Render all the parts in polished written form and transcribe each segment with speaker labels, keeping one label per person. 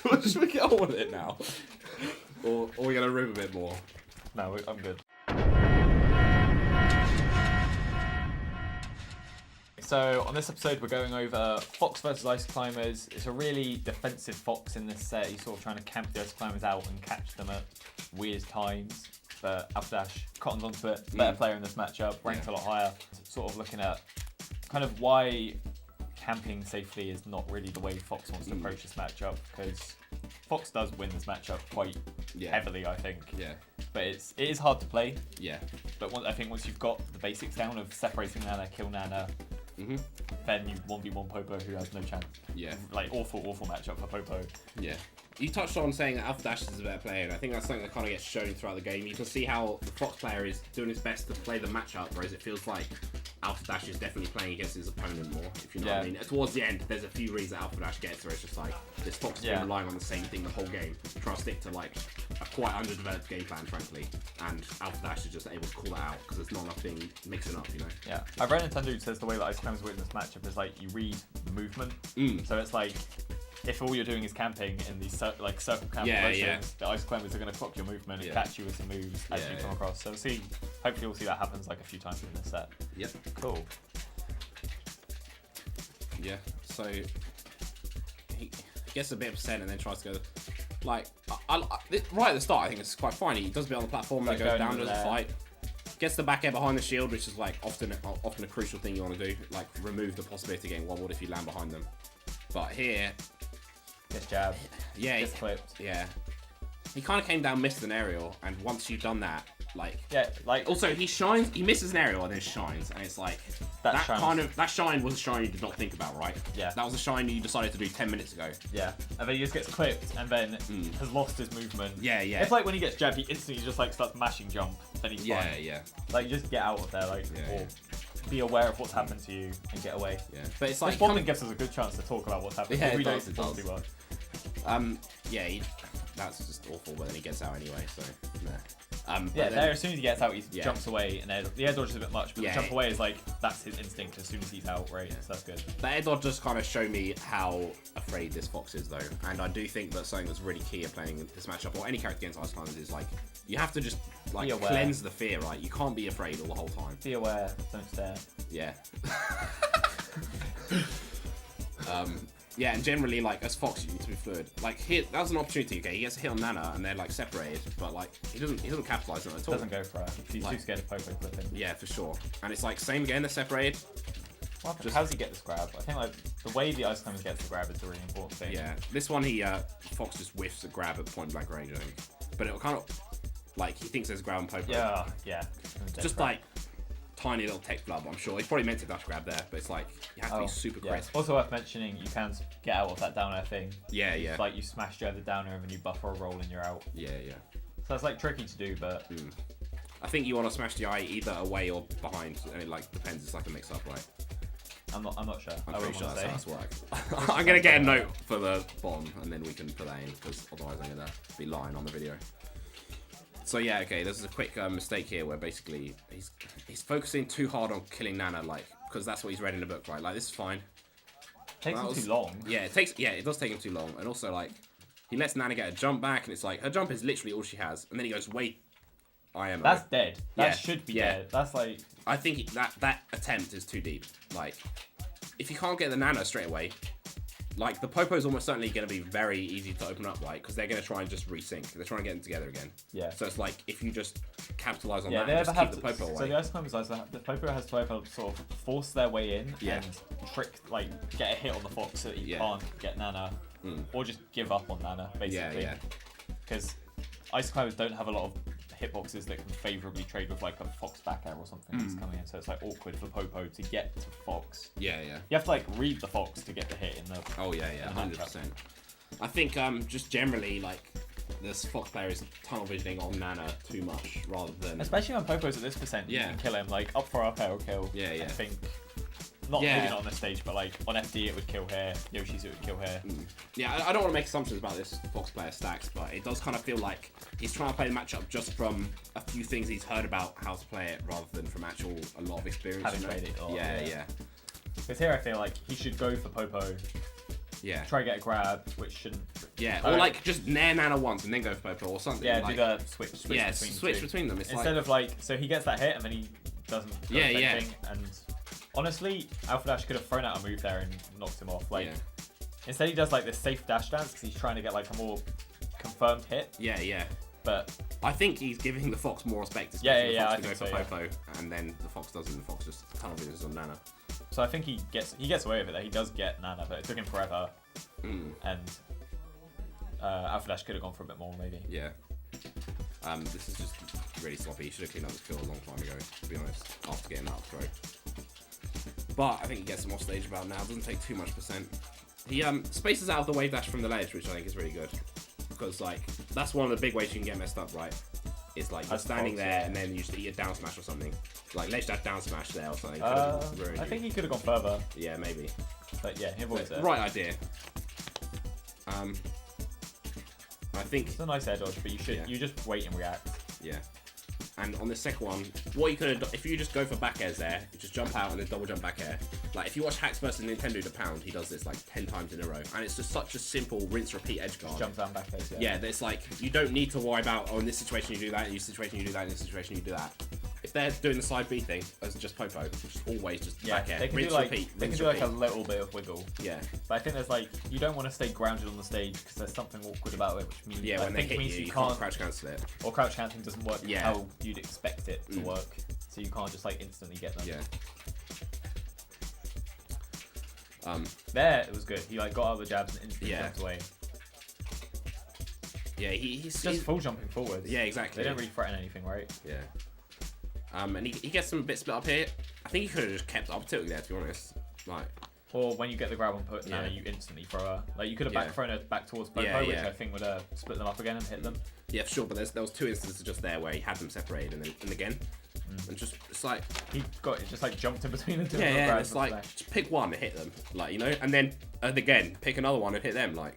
Speaker 1: Should we get on with it now? Or we're going to room a bit more?
Speaker 2: No, I'm good. So on this episode we're going over Fox versus Ice Climbers. It's a really defensive Fox in this set. He's sort of trying to camp the Ice Climbers out and catch them at weird times. But Alpha cottons onto it. Better player in this matchup, ranked a lot higher. Sort of looking at kind of why camping safely is not really the way Fox wants to approach this matchup, because Fox does win this matchup quite heavily, I think.
Speaker 1: Yeah.
Speaker 2: But it is hard to play.
Speaker 1: Yeah.
Speaker 2: But I think once you've got the basics down of separating Nana, kill Nana, then you 1v1 Popo, who has no chance.
Speaker 1: Yeah.
Speaker 2: Like, awful matchup for Popo.
Speaker 1: Yeah. You touched on saying that Alpha Dash is a better player, and I think that's something that kind of gets shown throughout the game. You can see how the Fox player is doing his best to play the matchup, whereas it feels like Alpha Dash is definitely playing against his opponent more, if you know what I mean. Towards the end, there's a few reads that Alpha Dash gets where it's just like, this Fox has been relying on the same thing the whole game, trying to stick to like a quite underdeveloped game plan, frankly, and Alpha Dash is just able to call that out because there's not enough thing mixing up, you know?
Speaker 2: Yeah. I've read Nintendo who says the way that Ice Climbers win this matchup is like, you read movement. So it's like, if all you're doing is camping in these circle camp motions, the Ice Climbers are going to clock your movement and catch you with some moves as you come across. So hopefully we'll see that happens like a few times in this set.
Speaker 1: Yep.
Speaker 2: Cool.
Speaker 1: Yeah, so he gets a bit of percent and then tries to go, like, right at the start I think it's quite fine. He does a bit on the platform and goes down, does a fight. Gets the back air behind the shield, which is like often a crucial thing you want to do, like remove the possibility of getting wobbled if you land behind them. But here...
Speaker 2: Gets jabbed.
Speaker 1: Yeah.
Speaker 2: Gets clipped.
Speaker 1: Yeah. He kind of came down, missed an aerial, and once you've done that, like...
Speaker 2: Yeah, like...
Speaker 1: Also, he shines, he misses an aerial and then shines, and it's like... That shine was a shine you did not think about, right?
Speaker 2: Yeah.
Speaker 1: That was a shine you decided to do 10 minutes ago.
Speaker 2: Yeah. And then he just gets clipped and then has lost his movement.
Speaker 1: Yeah.
Speaker 2: It's like when he gets jabbed, he instantly just like starts mashing jump, then he's fine.
Speaker 1: Yeah.
Speaker 2: Like, just get out of there, like, or be aware of what's happened to you and get away.
Speaker 1: Yeah. But it's like...
Speaker 2: This bonding gives us a good chance to talk about what's happened.
Speaker 1: Yeah,
Speaker 2: we
Speaker 1: it
Speaker 2: don't
Speaker 1: does.
Speaker 2: too much.
Speaker 1: That's just awful, but then he gets out anyway, so...
Speaker 2: There, as soon as he gets out, he jumps away, and the air dodge is a bit much, but the jump away is like, that's his instinct as soon as he's out, right? So that's good.
Speaker 1: The air dodge just kind of show me how afraid this Fox is, though, and I do think that something that's really key at playing this matchup, or any character against Ice Climbers, is like, you have to just like cleanse the fear, right? You can't be afraid all the whole time.
Speaker 2: Be aware, don't stare.
Speaker 1: Yeah. Yeah, and generally, like, as Fox, you need to be fluid. Like, here, that was an opportunity, okay? He gets a hit on Nana, and they're, like, separated, but, like, he doesn't capitalize on it at all.
Speaker 2: Doesn't go for it. He's too scared of Popo clipping.
Speaker 1: Yeah, for sure. And it's, like, same again, they're separated.
Speaker 2: How does he get this grab? I think, like, the way the Ice Climbers gets the grab is a really important thing.
Speaker 1: Yeah, this one, Fox just whiffs a grab at point-blank range, I think. But it'll kind of, like, he thinks there's a grab on Popo.
Speaker 2: Yeah.
Speaker 1: Just, like... tiny little tech flub, I'm sure. He's probably meant to dash grab there, but it's like, you have to be super crisp.
Speaker 2: Also worth mentioning, you can get out of that down air thing.
Speaker 1: Yeah.
Speaker 2: It's like you smash the down air and then you buffer a roll and you're out.
Speaker 1: Yeah.
Speaker 2: So it's like tricky to do, but...
Speaker 1: I think you want to smash the eye either away or behind, and it like depends, it's like a mix-up, right?
Speaker 2: I'm not sure.
Speaker 1: I'm pretty sure that's how it's worked. I'm going to get a note for the bottom, and then we can put that in, because otherwise I'm going to be lying on the video. So yeah, okay, this is a quick mistake here where basically he's focusing too hard on killing Nana, like, because that's what he's read in the book, right? Like, this is fine.
Speaker 2: Takes him too long.
Speaker 1: Yeah, it does take him too long. And also, like, he lets Nana get a jump back, and it's like, her jump is literally all she has. And then he goes, wait, IMO.
Speaker 2: That's dead. That should be dead. That's like...
Speaker 1: I think that attempt is too deep. Like, if you can't get the Nana straight away, like, the Popo is almost certainly going to be very easy to open up, right? Because they're going to try and just resync. They're trying to get them together again.
Speaker 2: Yeah.
Speaker 1: So it's like, if you just capitalize on
Speaker 2: Yeah,
Speaker 1: that
Speaker 2: they
Speaker 1: and
Speaker 2: ever
Speaker 1: just
Speaker 2: have
Speaker 1: keep the Popo away.
Speaker 2: So the Ice Climbers, the Popo has to either sort of force their way in and trick, like, get a hit on the Fox so that you can't get Nana, or just give up on Nana, basically.
Speaker 1: Yeah.
Speaker 2: Because Ice Climbers don't have a lot of hitboxes that can favourably trade with like a Fox back air or something that's coming in, so it's like awkward for Popo to get to Fox.
Speaker 1: Yeah.
Speaker 2: You have to like read the Fox to get the hit in the...
Speaker 1: Oh yeah, 100%. I think just generally, like, this Fox player is tunnel visioning on Nana too much rather than...
Speaker 2: Especially when Popo's at this percent, you can kill him, like, up for up air kill.
Speaker 1: Yeah.
Speaker 2: I think... Maybe not on this stage, but like on FD it would kill here, Yoshi's it would kill here.
Speaker 1: Yeah, I don't want to make assumptions about this Fox player Stax, but it does kind of feel like he's trying to play the matchup just from a few things he's heard about how to play it rather than from a lot of experience.
Speaker 2: Having played it.
Speaker 1: Yeah.
Speaker 2: Because here I feel like he should go for Popo
Speaker 1: Yeah.
Speaker 2: Try to get a grab, which shouldn't.
Speaker 1: Yeah, or like just nair Nana once and then go for Popo or something.
Speaker 2: Yeah,
Speaker 1: like,
Speaker 2: do the switch
Speaker 1: yeah,
Speaker 2: between
Speaker 1: switch between them. It's
Speaker 2: instead of like, so he gets that hit and then he doesn't do the same thing. And honestly, Alpha Dash could have thrown out a move there and knocked him off. Like, instead he does like this safe dash dance because he's trying to get like a more confirmed hit.
Speaker 1: Yeah, yeah.
Speaker 2: But
Speaker 1: I think he's giving the Fox more respect. The
Speaker 2: I
Speaker 1: Fox
Speaker 2: think
Speaker 1: go
Speaker 2: so,
Speaker 1: for Popo, and then the Fox doesn't. The Fox just tunnel visions on Nana.
Speaker 2: So I think he gets away with it there. He does get Nana, but it took him forever. And Alpha Dash could have gone for a bit more, maybe.
Speaker 1: Yeah. This is just really sloppy. He should have cleaned up the field a long time ago, to be honest, after getting that up throw. But I think he gets some off stage about now. Doesn't take too much percent. He spaces out of the wave dash from the ledge, which I think is really good. Because, like, that's one of the big ways you can get messed up, right? It's like you're standing there and then you just eat a down smash or something. Like ledge dash down smash there or something.
Speaker 2: I think he could have gone further.
Speaker 1: Yeah, maybe.
Speaker 2: But yeah, he avoids it.
Speaker 1: Right idea. I think
Speaker 2: it's a nice air dodge, but you should you just wait and react.
Speaker 1: Yeah. And on the second one, what you could have, if you just go for back airs there, you just jump out and then double jump back air. Like if you watch Hacks versus Nintendo to Pound, he does this like 10 times in a row, and it's just such a simple rinse repeat edge guard.
Speaker 2: Jump down back airs.
Speaker 1: Yeah, it's like you don't need to worry about in this situation you do that, in this situation you do that, in this situation you do that. If they're doing the side B thing, as just Popo, just always just back air.
Speaker 2: They can
Speaker 1: rinse,
Speaker 2: do like
Speaker 1: repeat,
Speaker 2: they can do like a little bit of wiggle.
Speaker 1: Yeah.
Speaker 2: But I think there's like you don't want to stay grounded on the stage because there's something awkward about it, which means
Speaker 1: when they hit you can't crouch cancel it.
Speaker 2: Or crouch canceling doesn't work how you'd expect it to work, so you can't just like instantly get them.
Speaker 1: Yeah.
Speaker 2: There it was good. He like got out of the jabs and instantly jumped away.
Speaker 1: Yeah, he's
Speaker 2: just full jumping forwards.
Speaker 1: Yeah, exactly.
Speaker 2: They don't really threaten anything, right?
Speaker 1: Yeah. And he gets some bit split up here. I think he could have just kept up tilting there, to be honest. Like.
Speaker 2: Or when you get the grab on put, you instantly throw her. Like you could have back thrown her back towards Popo, which I think would split them up again and hit them.
Speaker 1: Yeah, for sure. But there was 2 instances just there where he had them separated and again, and just it's like
Speaker 2: he just like jumped in between the two.
Speaker 1: Yeah, it's like just pick one and hit them, like and then again pick another one and hit them, like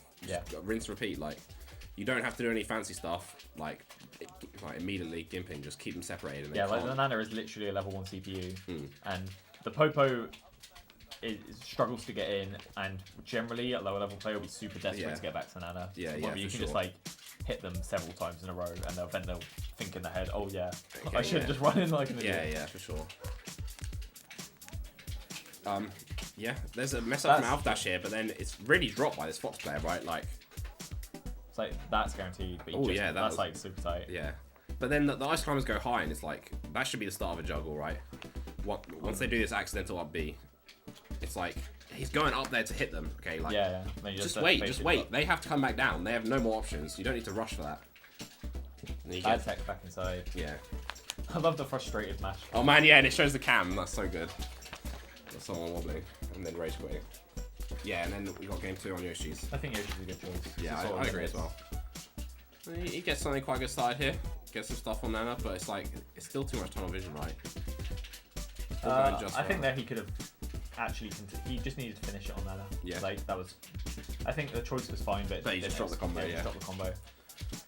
Speaker 1: rinse repeat. Like you don't have to do any fancy stuff, like immediately gimping, just keep them separated. And
Speaker 2: like the Nana is literally a level 1 CPU, and the Popo struggles to get in, and generally a lower level player will be super desperate to get back to Nana.
Speaker 1: Yeah,
Speaker 2: you can just like hit them several times in a row, and then they'll think in their head, oh yeah, I should just run in like an idiot.
Speaker 1: Yeah, for sure. There's a mess up from Alpha Dash here, but then it's really dropped by this Fox player, right? Like,
Speaker 2: it's like that's guaranteed, but that's like super tight.
Speaker 1: Yeah, but then the ice climbers go high, and it's like that should be the start of a juggle, right? Once they do this accidental up B, it's like he's going up there to hit them. Okay, like just wait. They have to come back down. They have no more options. You don't need to rush for that.
Speaker 2: Bad tech back inside.
Speaker 1: Yeah.
Speaker 2: I love the frustrated mash.
Speaker 1: Oh man, yeah, and it shows the cam. That's so good. Got someone wobbling and then rage quitting. Yeah, and then we got game 2 on Yoshi's.
Speaker 2: I think Yoshi's a good choice.
Speaker 1: Yeah, I agree as well. He gets something quite good started here. Gets some stuff on Nana, but it's like it's still too much tunnel vision, right?
Speaker 2: I think that he could have actually he just needed to finish it on Nana.
Speaker 1: Yeah.
Speaker 2: Like that was. I think the choice was fine, but
Speaker 1: he just dropped the combo.
Speaker 2: Yeah, dropped the combo.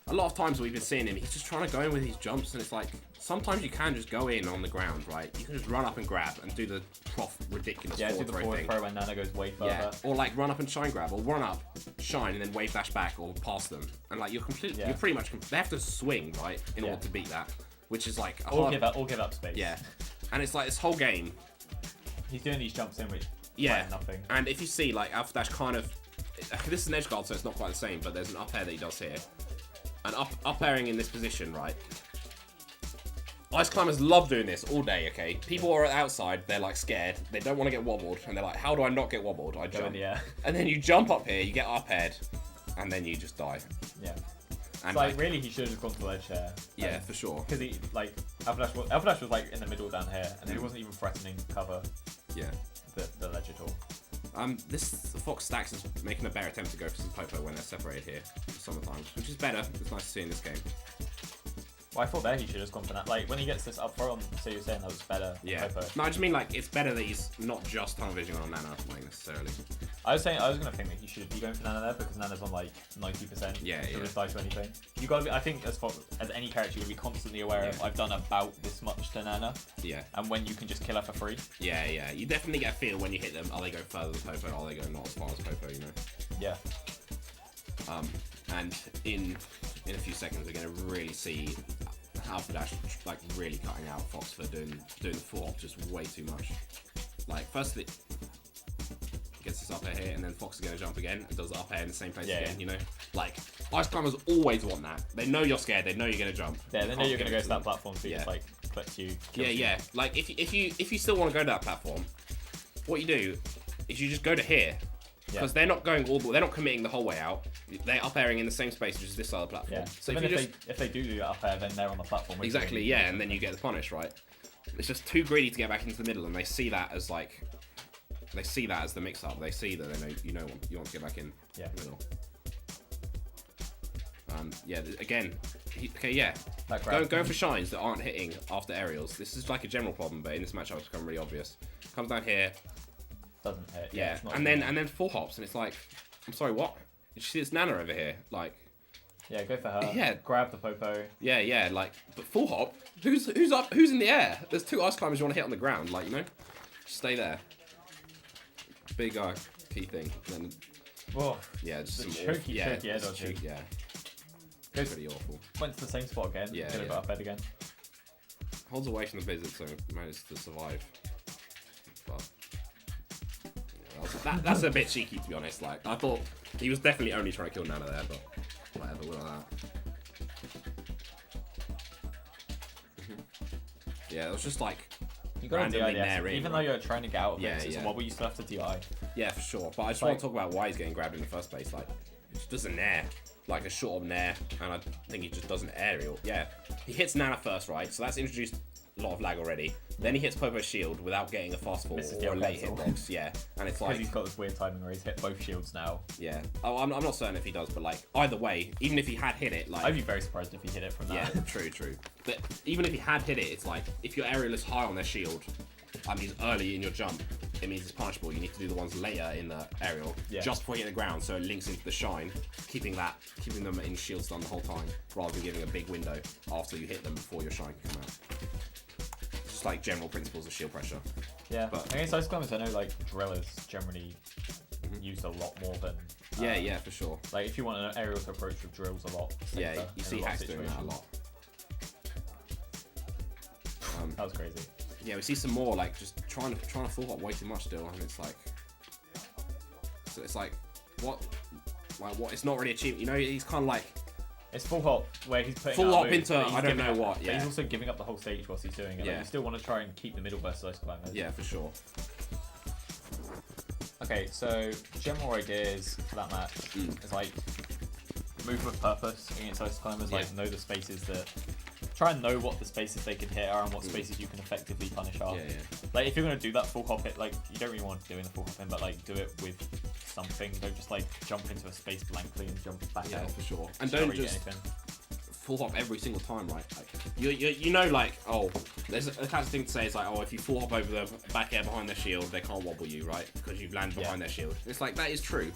Speaker 1: A lot of times we've been seeing him, he's just trying to go in with his jumps, and it's like sometimes you can just go in on the ground, right? You can just run up and grab and do the ridiculous forward
Speaker 2: throw when Nana goes way further.
Speaker 1: Yeah, or like run up and shine grab, or run up, shine, and then wave dash back or past them, and like you're pretty much they have to swing right in order to beat that, which is like
Speaker 2: give up space.
Speaker 1: Yeah, and it's like this whole game.
Speaker 2: He's doing these jumps in which nothing.
Speaker 1: And if you see like Alpha Dash kind of, this is an edge guard, so it's not quite the same, but there's an up air that he does here. And up airing in this position, right? Ice climbers love doing this all day, okay? People are outside, they're like scared, they don't want to get wobbled, and they're like, how do I not get wobbled? I jump. And then you jump up here, you get up aired, and then you just die.
Speaker 2: Yeah. And so, like really, he should have gone to the ledge here.
Speaker 1: Yeah, for sure.
Speaker 2: Because he, like, Alpha Dash was like in the middle down here, and he wasn't even threatening cover the ledge at all.
Speaker 1: This Fox Stax is making a better attempt to go for some Popo when they're separated here sometimes, which is better. It's nice to see in this game.
Speaker 2: Well, I thought there he should have gone for that. Like, when he gets this up front, so you're saying that was better.
Speaker 1: Yeah.
Speaker 2: Popo.
Speaker 1: No, I just mean, like, it's better that he's not just tunnel vision on Nana, like, necessarily.
Speaker 2: I was gonna think that he should be going for Nana there because Nana's on like 90%.
Speaker 1: Yeah,
Speaker 2: so
Speaker 1: yeah.
Speaker 2: just die to anything. You gotta be. I think as any character, you gotta be constantly aware of. I've done about this much to Nana.
Speaker 1: Yeah.
Speaker 2: And when you can just kill her for free.
Speaker 1: Yeah, yeah. You definitely get a feel when you hit them. Are they going further than Popo? Or are they going not as far as Popo? You know.
Speaker 2: Yeah.
Speaker 1: And in a few seconds, we're gonna really see Alpha Dash like really cutting out Fox for doing the full hop just way too much. Like firstly. Gets this up air here, and then Fox is going to jump again and does the up air in the same place again, you know? Like, ice climbers always want that. They know you're scared, they know you're going to jump.
Speaker 2: Yeah, they know you're going to go to that platform, so you just, like, clips you.
Speaker 1: Yeah. Like, if you still want to go to that platform, what you do is you just go to here. Because they're not going all the way, they're not committing the whole way out. They're up airing in the same space, which is this side of the platform.
Speaker 2: Yeah,
Speaker 1: so
Speaker 2: if they do that up air, then they're on the platform.
Speaker 1: Exactly, yeah, and then you get the punish, right? It's just too greedy to get back into the middle, and they see that as, like... They see that as the mix-up. They see that they know you want to get back in the middle. Yeah, again, going for shines that aren't hitting after aerials. This is like a general problem, but in this matchup it's become really obvious. Comes down here.
Speaker 2: Doesn't hit.
Speaker 1: Yeah, and then full hops, and it's like, I'm sorry, what? You see it's Nana over here, like.
Speaker 2: Yeah, go for her.
Speaker 1: Yeah.
Speaker 2: Grab the Popo.
Speaker 1: Yeah, like, but full hop. Who's up? Who's in the air? There's 2 ice climbers you want to hit on the ground, like, you know, just stay there. Big key thing. And then,
Speaker 2: whoa.
Speaker 1: Yeah, just some
Speaker 2: choky air dodge.
Speaker 1: Yeah.
Speaker 2: Goes,
Speaker 1: pretty awful.
Speaker 2: Went to the same spot again.
Speaker 1: Yeah.
Speaker 2: Got up bed again.
Speaker 1: Holds away from the blizzard, so managed to survive. But yeah, that's a bit cheeky, to be honest. Like, I thought he was definitely only trying to kill Nana there, but whatever. We're on that. Yeah, it was just like.
Speaker 2: You got to DI
Speaker 1: even
Speaker 2: though you're trying to get out of
Speaker 1: it,
Speaker 2: it's a wobble, you still have to DI.
Speaker 1: Yeah, for sure. But I just want to talk about why he's getting grabbed in the first place. Like, he just does a nair, like a short of nair, and I think he just does an aerial. Yeah, he hits Nana first, right? So that's introduced a lot of lag already. Then he hits Popo's shield without getting a fast fall or a late hitbox. Yeah, and it's like
Speaker 2: because he's got this weird timing where he's hit both shields now.
Speaker 1: Yeah. Oh, I'm not certain if he does, but like either way, even if he had hit it, like
Speaker 2: I'd be very surprised if he hit it from that.
Speaker 1: Yeah, true. But even if he had hit it, it's like if your aerial is high on their shield. I mean, early in your jump, it means it's punishable. You need to do the ones later in the aerial, just before you hit the ground, so it links into the shine, keeping them in shield stun the whole time, rather than giving a big window after you hit them before your shine can come out. It's just like general principles of shield pressure.
Speaker 2: Yeah, but against ice climbers, I know like drillers generally used a lot more than.
Speaker 1: Yeah, for sure.
Speaker 2: Like if you want an aerial to approach with drills a lot.
Speaker 1: Yeah, you see hacks doing that a lot.
Speaker 2: That was crazy.
Speaker 1: Yeah, we see some more like just trying to full hop way too much still, and it's like, so it's like, what? It's not really achieving. You know, he's kind of like.
Speaker 2: It's full hop where he's putting
Speaker 1: full hop into I don't know what.
Speaker 2: But he's also giving up the whole stage whilst he's doing it. Like, you still want to try and keep the middle versus ice climbers.
Speaker 1: Yeah, for sure.
Speaker 2: Okay, so general ideas for that match is like move with purpose against ice climbers. Like know the spaces that. Try and know what the spaces they can hit are and what spaces you can effectively punish are.
Speaker 1: Yeah.
Speaker 2: Like if you're gonna do that full hop hit, like you don't really want to do in the full hop in, but like do it with something. Don't just like jump into a space blankly and jump back out.
Speaker 1: Yeah, for sure. And don't just full hop every single time, right? Like you know, like there's a kind of thing to say is like if you full hop over the back air behind their shield, they can't wobble you, right? Because you've landed behind their shield. It's like that is true.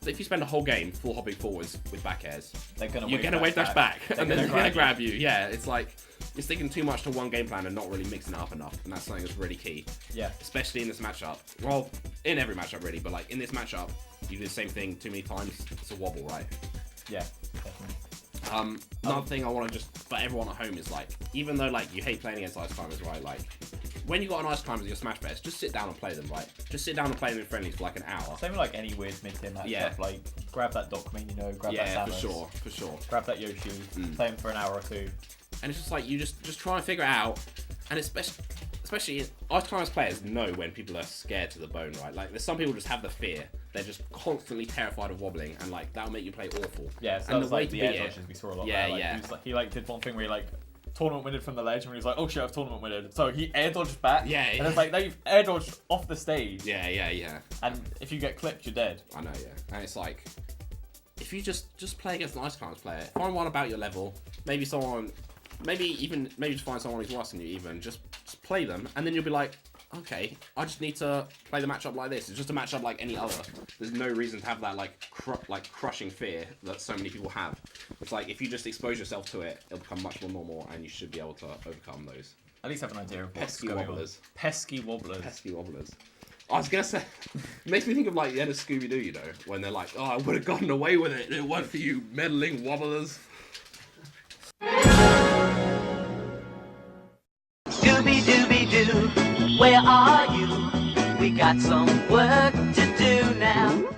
Speaker 1: If you spend a whole game full hopping forwards with back airs, you're gonna wave dash back, and then they're gonna grab you. Yeah, it's like you're sticking too much to one game plan and not really mixing it up enough, and that's something that's really key.
Speaker 2: Yeah. Especially
Speaker 1: in this matchup. Well, in every matchup really, but like in this matchup, you do the same thing too many times. It's a wobble, right?
Speaker 2: Yeah, definitely.
Speaker 1: Another thing I want to just for everyone at home is like, even though like you hate playing against ice climbers, right? Like when you got an ice climber in your Smash Fest, just sit down and play them, right? Just sit down and play them in friendlies for like an hour.
Speaker 2: Same with like any weird mid-tier matchup, like grab that Doc main, grab that Samus.
Speaker 1: Yeah, for sure.
Speaker 2: Grab that Yoshi, play him for an hour or two.
Speaker 1: And it's just like, you just try and figure it out, and especially ice climbers players know when people are scared to the bone, right? Like there's some people just have the fear. They're just constantly terrified of wobbling, and like that'll make you play awful.
Speaker 2: Yeah, so and the way to the air dodges we saw a lot there. Like, he did one thing where he tournament winded from the ledge, and he was like, oh shit, I've tournament winded. So he air dodged back.
Speaker 1: Yeah.
Speaker 2: And it's like, they've air dodged off the stage.
Speaker 1: Yeah.
Speaker 2: And if you get clipped, you're dead.
Speaker 1: I know, yeah. And it's like, if you just play against an ice climbers player, find one about your level, maybe just find someone who's worse than you even, just play them, and then you'll be like, okay, I just need to play the matchup like this. It's just a matchup like any other. There's no reason to have that like crushing fear that so many people have. It's like if you just expose yourself to it, it'll become much more normal, and you should be able to overcome those.
Speaker 2: At least have an idea of what's
Speaker 1: Pesky
Speaker 2: going
Speaker 1: wobblers.
Speaker 2: on. Pesky wobblers.
Speaker 1: Pesky wobblers. I was gonna say, it makes me think of like the end of Scooby Doo, you know, when they're like, "Oh, I would have gotten away with it if it weren't for you meddling wobblers."
Speaker 3: Scooby Dooby Doo, where are you? We got some work to do now.